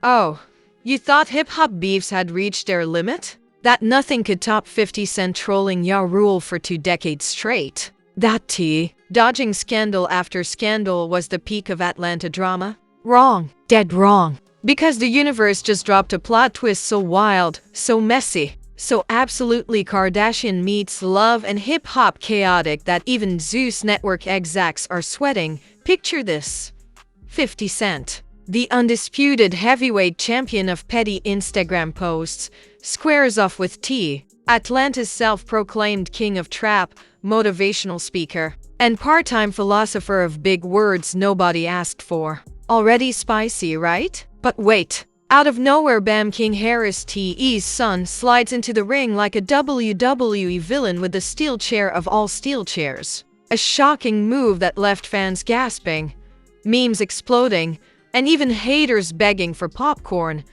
Oh, you thought hip-hop beefs had reached their limit? That nothing could top 50 Cent trolling Ya Rule for 2 decades straight? That T. Dodging scandal after scandal was the peak of Atlanta drama? Wrong. Dead wrong. Because the universe just dropped a plot twist so wild, so messy, so absolutely Kardashian meets love and hip-hop chaotic that even Zeus Network execs are sweating. Picture this. 50 Cent, the undisputed heavyweight champion of petty Instagram posts, squares off with T, Atlanta's self-proclaimed king of trap, motivational speaker, and part-time philosopher of big words nobody asked for. Already spicy, right? But wait. Out of nowhere, bam, King Harris, T.I.'s son, slides into the ring like a WWE villain with the steel chair of all steel chairs. A shocking move that left fans gasping, memes exploding, and even haters begging for popcorn.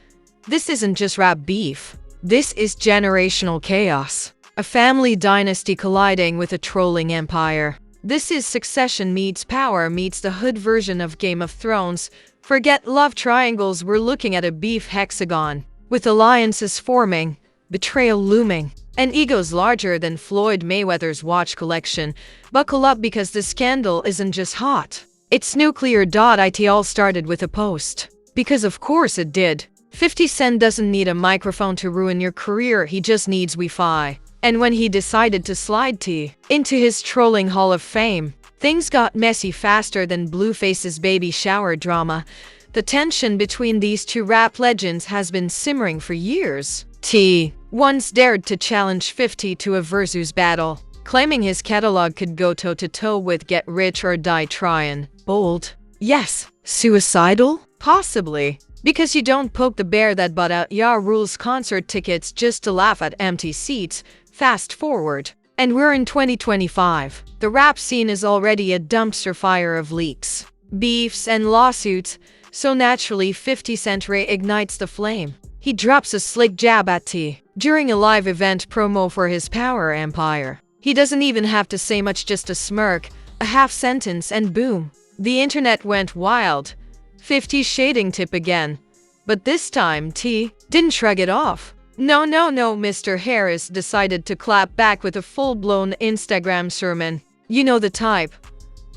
This isn't just rap beef. This is generational chaos. A family dynasty colliding with a trolling empire. This is Succession meets Power meets the hood version of Game of Thrones. Forget love triangles, we're looking at a beef hexagon. With alliances forming, betrayal looming, and egos larger than Floyd Mayweather's watch collection. Buckle up because the scandal isn't just hot. It's nuclear. It all started with a post. Because of course it did. 50 Cent doesn't need a microphone to ruin your career, he just needs Wi-Fi. And when he decided to slide T into his trolling Hall of Fame, things got messy faster than Blueface's baby shower drama. The tension between these two rap legends has been simmering for years. T once dared to challenge 50 to a versus battle, claiming his catalog could go toe-to-toe with Get Rich or Die Tryin'. Bold. Yes. Suicidal? Possibly. Because you don't poke the bear that bought out Ya Rule's concert tickets just to laugh at empty seats. Fast forward, and we're in 2025. The rap scene is already a dumpster fire of leaks, beefs, and lawsuits, so naturally 50 Cent reignites the flame. He drops a slick jab at T during a live event promo for his power empire. He doesn't even have to say much, just a smirk, a half sentence, and boom. The internet went wild. 50 shading tip again. But this time T didn't shrug it off. No, Mr. Harris decided to clap back with a full-blown Instagram sermon. You know the type.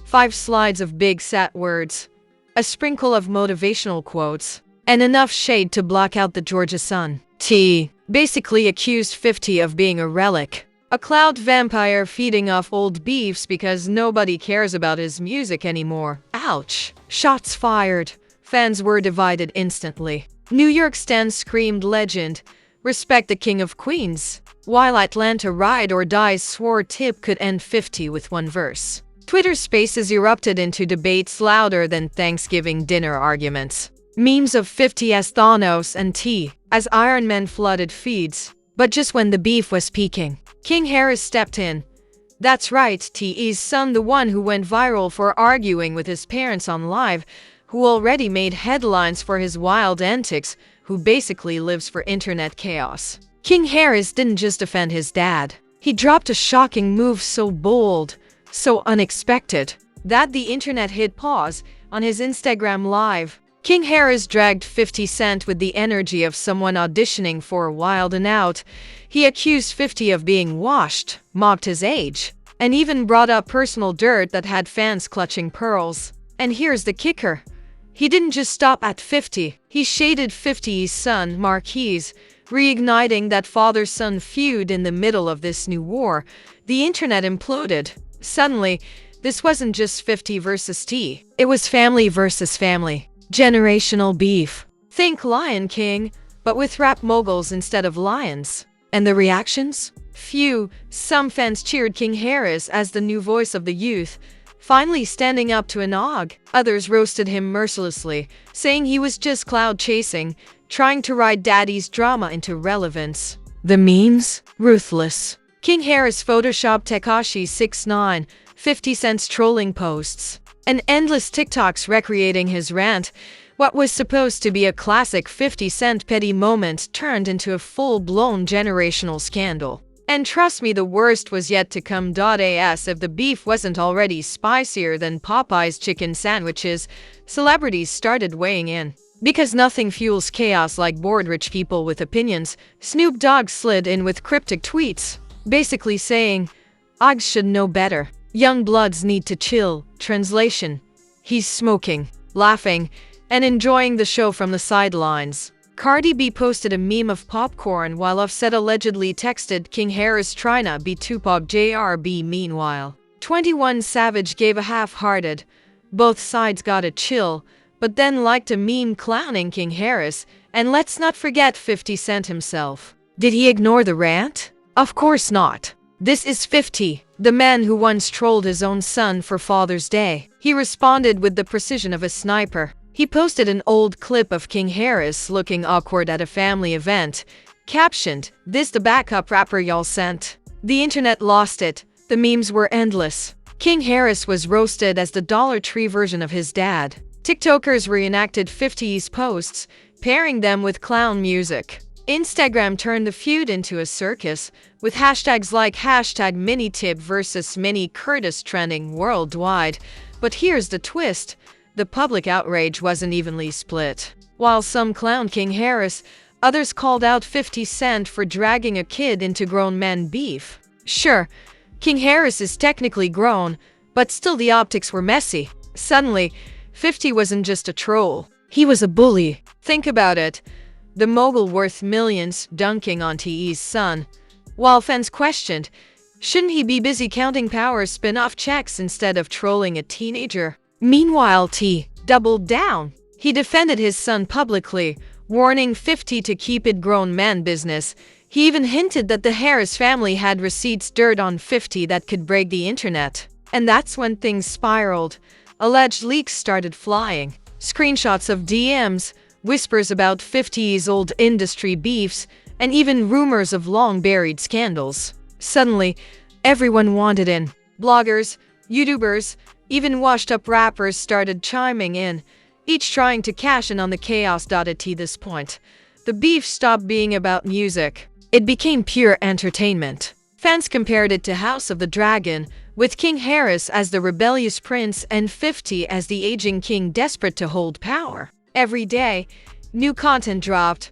5 slides of big sat words, a sprinkle of motivational quotes, and enough shade to block out the Georgia sun. T basically accused 50 of being a relic, a cloud vampire feeding off old beefs because nobody cares about his music anymore. Ouch. Shots fired. Fans were divided instantly. New York stans screamed legend. Respect the King of Queens. While Atlanta Ride or Dies swore Tip could end 50 with one verse. Twitter Spaces erupted into debates louder than Thanksgiving dinner arguments. Memes of 50 as Thanos and T as Iron Man flooded feeds. But just when the beef was peaking, King Harris stepped in. That's right, T.I.'s son, the one who went viral for arguing with his parents on live, who already made headlines for his wild antics, who basically lives for internet chaos. King Harris didn't just defend his dad. He dropped a shocking move so bold, so unexpected, that the internet hit pause on his Instagram live. King Harris dragged 50 Cent with the energy of someone auditioning for Wild 'N Out. He accused 50 of being washed, mocked his age, and even brought up personal dirt that had fans clutching pearls. And here's the kicker. He didn't just stop at 50. He shaded 50's son, Marquise, reigniting that father-son feud in the middle of this new war. The internet imploded. Suddenly, this wasn't just 50 versus T. It was family versus family. Generational beef. Think Lion King, but with rap moguls instead of lions. And the reactions? Phew. Some fans cheered King Harris as the new voice of the youth, finally standing up to an og. Others roasted him mercilessly, saying he was just cloud chasing, trying to ride daddy's drama into relevance. The memes? Ruthless. King Harris photoshopped Tekashi 6ix9ine, 50 Cent's trolling posts, and endless TikToks recreating his rant. What was supposed to be a classic 50 Cent petty moment turned into a full-blown generational scandal. And trust me, the worst was yet to come. As if the beef wasn't already spicier than Popeye's chicken sandwiches, celebrities started weighing in. Because nothing fuels chaos like bored rich people with opinions, Snoop Dogg slid in with cryptic tweets, basically saying, "Ogs should know better. Young bloods need to chill." Translation: he's smoking, laughing, and enjoying the show from the sidelines. Cardi B posted a meme of popcorn while Offset allegedly texted King Harris tryna be Tupac JRB. Meanwhile, 21 Savage gave a half-hearted, "both sides gotta chill," but then liked a meme clowning King Harris, and let's not forget 50 Cent himself. Did he ignore the rant? Of course not. This is 50, the man who once trolled his own son for Father's Day. He responded with the precision of a sniper. He posted an old clip of King Harris looking awkward at a family event, captioned, "This the backup rapper y'all sent." The internet lost it. The memes were endless. King Harris was roasted as the Dollar Tree version of his dad. TikTokers reenacted 50's posts, pairing them with clown music. Instagram turned the feud into a circus, with hashtags like #MiniTip versus Mini Curtis trending worldwide. But here's the twist. The public outrage wasn't evenly split. While some clowned King Harris, others called out 50 Cent for dragging a kid into grown men beef. Sure, King Harris is technically grown, but still the optics were messy. Suddenly, 50 wasn't just a troll. He was a bully. Think about it. The mogul worth millions dunking on T.I.'s son. While fans questioned, shouldn't he be busy counting Power's spin-off checks instead of trolling a teenager? Meanwhile, T doubled down. He defended his son publicly, warning 50 to keep it grown man business. He even hinted that the Harris family had receipts dirt on 50 that could break the internet. And that's when things spiraled. Alleged leaks started flying. Screenshots of DMs, whispers about 50's old industry beefs, and even rumors of long-buried scandals. Suddenly, everyone wanted in. Bloggers, YouTubers, even washed-up rappers started chiming in, each trying to cash in on the chaos. At this point, the beef stopped being about music. It became pure entertainment. Fans compared it to House of the Dragon, with King Harris as the rebellious prince and 50 as the aging king desperate to hold power. Every day, new content dropped.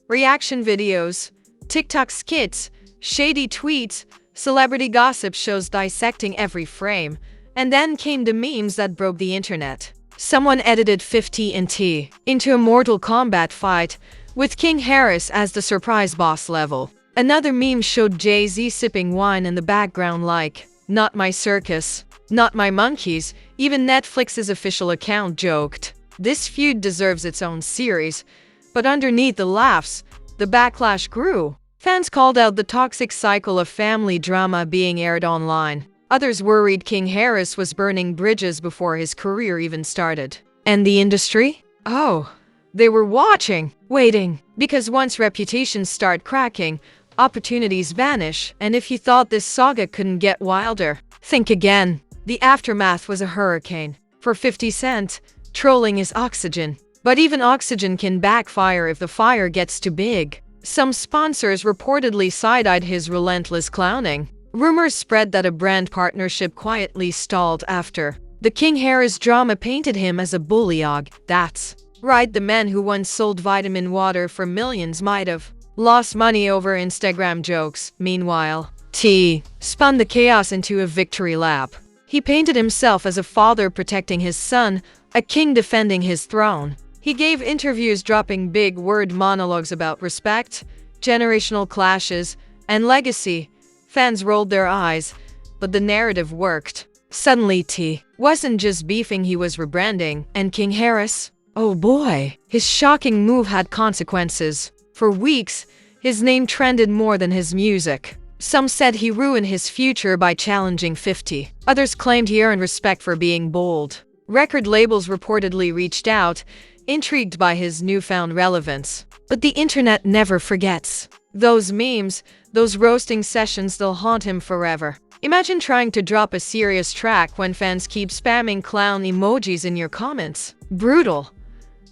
Reaction videos, TikTok skits, shady tweets, celebrity gossip shows dissecting every frame. And then came the memes that broke the internet. Someone edited 50 and T into a Mortal Kombat fight, with King Harris as the surprise boss level. Another meme showed Jay-Z sipping wine in the background like, "Not my circus, not my monkeys." Even Netflix's official account joked, "This feud deserves its own series." But underneath the laughs, the backlash grew. Fans called out the toxic cycle of family drama being aired online. Others worried King Harris was burning bridges before his career even started. And the industry? Oh, they were watching, waiting. Because once reputations start cracking, opportunities vanish. And if you thought this saga couldn't get wilder, think again. The aftermath was a hurricane. For 50 Cent, trolling is oxygen. But even oxygen can backfire if the fire gets too big. Some sponsors reportedly side-eyed his relentless clowning. Rumors spread that a brand partnership quietly stalled after the King Harris drama painted him as a bullyog. That's right, the man who once sold vitamin water for millions might have lost money over Instagram jokes. Meanwhile, T spun the chaos into a victory lap. He painted himself as a father protecting his son, a king defending his throne. He gave interviews dropping big word monologues about respect, generational clashes, and legacy. Fans rolled their eyes, but the narrative worked. Suddenly T wasn't just beefing, he was rebranding. And King Harris? Oh boy, his shocking move had consequences. For weeks, his name trended more than his music. Some said he ruined his future by challenging 50. Others claimed he earned respect for being bold. Record labels reportedly reached out, intrigued by his newfound relevance. But the internet never forgets. Those memes, those roasting sessions, they'll haunt him forever. Imagine trying to drop a serious track when fans keep spamming clown emojis in your comments. Brutal.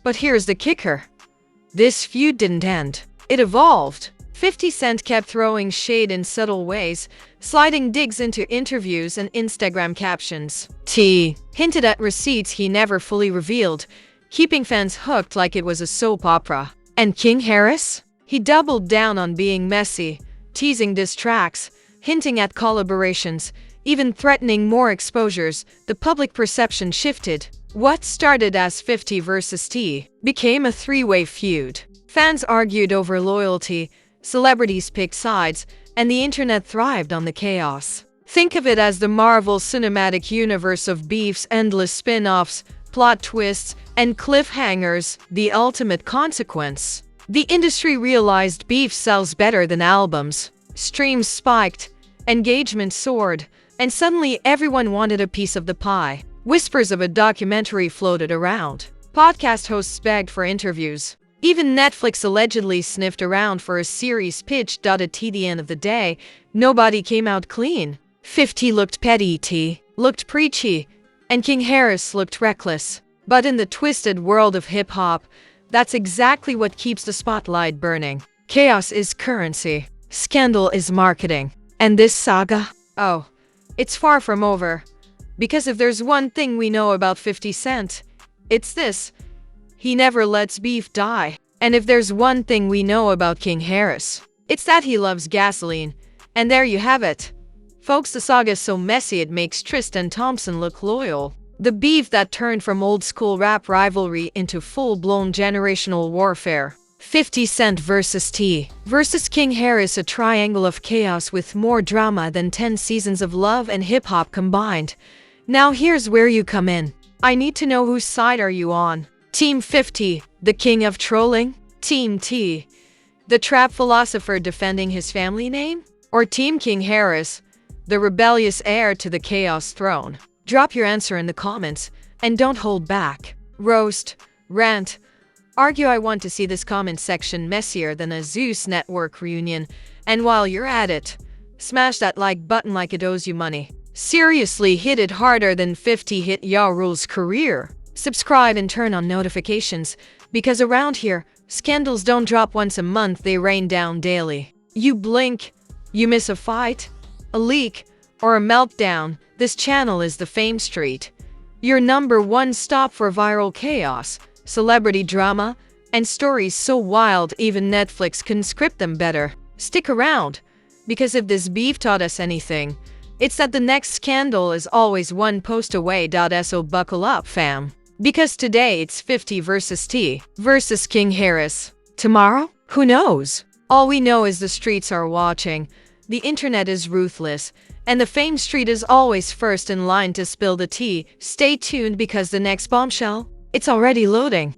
But here's the kicker. This feud didn't end. It evolved. 50 Cent kept throwing shade in subtle ways, sliding digs into interviews and Instagram captions. T hinted at receipts he never fully revealed, keeping fans hooked like it was a soap opera. And King Harris? He doubled down on being messy, teasing diss tracks, hinting at collaborations, even threatening more exposures. The public perception shifted. What started as 50 versus T became a three-way feud. Fans argued over loyalty, celebrities picked sides, and the internet thrived on the chaos. Think of it as the Marvel Cinematic Universe of beefs, endless spin-offs, plot twists, and cliffhangers, the ultimate consequence. The industry realized beef sells better than albums. Streams spiked, engagement soared, and suddenly everyone wanted a piece of the pie. Whispers of a documentary floated around. Podcast hosts begged for interviews. Even Netflix allegedly sniffed around for a series pitch. At the end of the day, nobody came out clean. 50 looked petty, T looked preachy, and King Harris looked reckless. But in the twisted world of hip-hop, that's exactly what keeps the spotlight burning. Chaos is currency. Scandal is marketing. And this saga? Oh, it's far from over. Because if there's one thing we know about 50 Cent, it's this: he never lets beef die. And if there's one thing we know about King Harris, it's that he loves gasoline. And there you have it. Folks, the saga's so messy it makes Tristan Thompson look loyal. The beef that turned from old-school rap rivalry into full-blown generational warfare. 50 Cent versus T versus King Harris, a triangle of chaos with more drama than 10 seasons of love and hip-hop combined. Now here's where you come in. I need to know, whose side are you on? Team 50, the king of trolling? Team T, the trap philosopher defending his family name? Or Team King Harris, the rebellious heir to the chaos throne? Drop your answer in the comments, and don't hold back. Roast, rant, argue. I want to see this comment section messier than a Zeus Network reunion. And while you're at it, smash that like button like it owes you money. Seriously, hit it harder than 50 hit Ja Rule's career. Subscribe and turn on notifications, because around here, scandals don't drop once a month, they rain down daily. You blink, you miss a fight, a leak, or a meltdown, this channel is the Fame Street. Your #1 stop for viral chaos, celebrity drama, and stories so wild even Netflix can script them better. Stick around, because if this beef taught us anything, it's that the next scandal is always one post away. So buckle up, fam. Because today it's 50 versus T versus King Harris. Tomorrow? Who knows? All we know is the streets are watching, the internet is ruthless, and the Fame Street is always first in line to spill the tea. Stay tuned, because the next bombshell, it's already loading.